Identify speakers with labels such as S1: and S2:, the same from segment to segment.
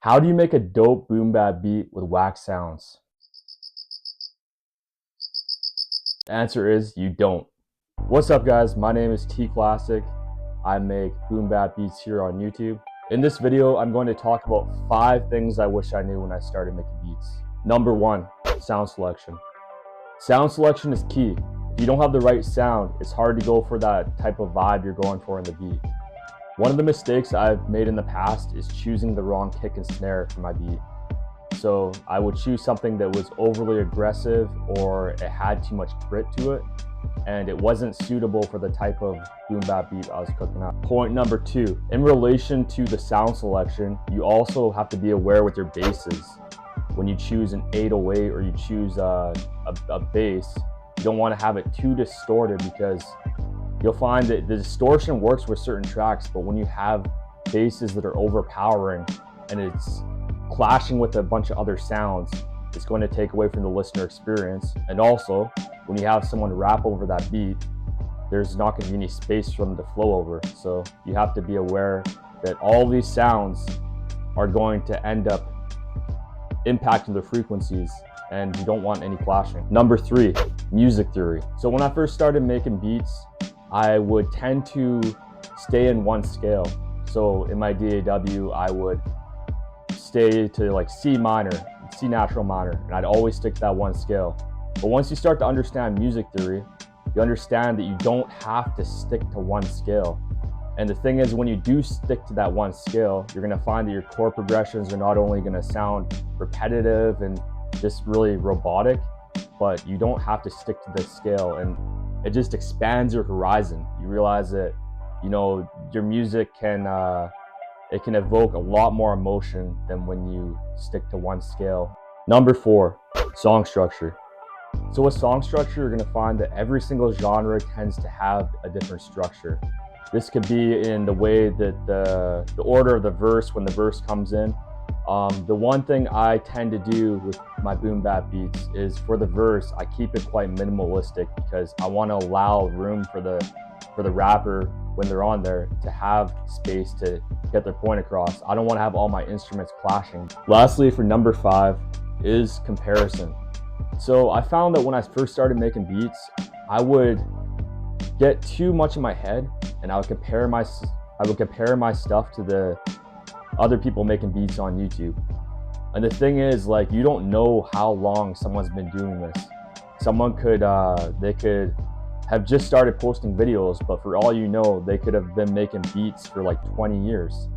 S1: How do you make a dope boom bap beat with whack sounds? The answer is you don't. What's up guys, my name is T Classic. I make boom bap beats here on YouTube. In this video, I'm going to talk about 5 things I wish I knew when I started making beats. Number 1, sound selection. Sound selection is key. If you don't have the right sound, it's hard to go for that type of vibe you're going for in the beat. One of the mistakes I've made in the past is choosing the wrong kick and snare for my beat. So I would choose something that was overly aggressive or it had too much grit to it, and it wasn't suitable for the type of boom bap beat I was cooking up. Point number 2, in relation to the sound selection, you also have to be aware with your basses. When you choose an 808 or you choose a bass, you don't want to have it too distorted, because you'll find that the distortion works with certain tracks, but when you have basses that are overpowering and it's clashing with a bunch of other sounds, it's going to take away from the listener experience. And also, when you have someone rap over that beat, there's not going to be any space for them to flow over. So you have to be aware that all these sounds are going to end up impacting the frequencies, and you don't want any clashing. Number 3, music theory. So when I first started making beats, I would tend to stay in one scale. So in my DAW, I would stay to like C minor, C natural minor, and I'd always stick to that one scale. But once you start to understand music theory, you understand that you don't have to stick to one scale. And the thing is, when you do stick to that one scale, you're gonna find that your chord progressions are not only gonna sound repetitive and just really robotic, but you don't have to stick to this scale, and it just expands your horizon. You realize that, you know, your music can it can evoke a lot more emotion than when you stick to one scale. Number 4, song structure. So with song structure, you're gonna find that every single genre tends to have a different structure. This could be in the way that the order of the verse, when the verse comes in. The one thing I tend to do with my boom bap beats is, for the verse, I keep it quite minimalistic, because I want to allow room for the rapper, when they're on there, to have space to get their point across. I don't want to have all my instruments clashing. Lastly, for number 5 is comparison. So I found that when I first started making beats, I would get too much in my head, and I would compare my stuff to the other people making beats on YouTube. And the thing is, like, you don't know how long someone's been doing this. Someone could they could have just started posting videos, but for all you know, they could have been making beats for like 20 years.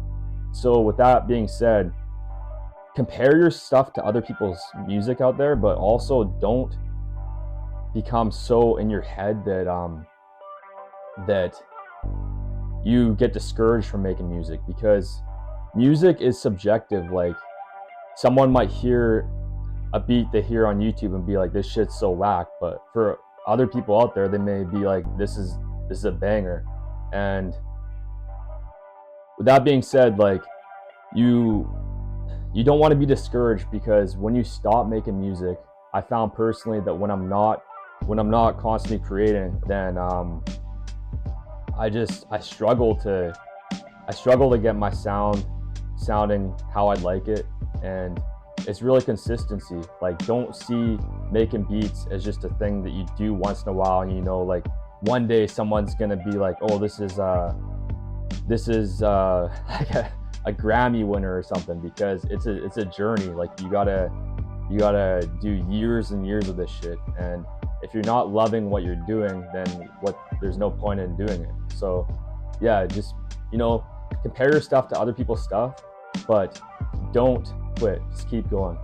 S1: So with that being said, compare your stuff to other people's music out there, but also don't become so in your head that that you get discouraged from making music, because music is subjective. Like, someone might hear a beat they hear on YouTube and be like, this shit's so whack, but for other people out there, they may be like, this is a banger. And with that being said, like, you don't want to be discouraged, because when you stop making music, I found personally that when I'm not constantly creating, then I struggle to get my sound sounding how I'd like it. And it's really consistency. Like, don't see making beats as just a thing that you do once in a while, and you know, like, one day someone's gonna be like, oh, this is like a Grammy winner or something, because it's a journey. Like, you gotta do years and years of this shit, and if you're not loving what you're doing, then there's no point in doing it. So yeah, just, you know, compare your stuff to other people's stuff, but don't quit. Just keep going.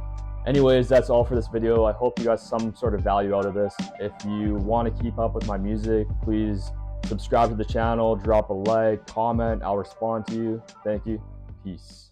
S1: Anyways, that's all for this video. I hope you got some sort of value out of this. If you want to keep up with my music, please subscribe to the channel, drop a like, comment. I'll respond to you. Thank you. Peace.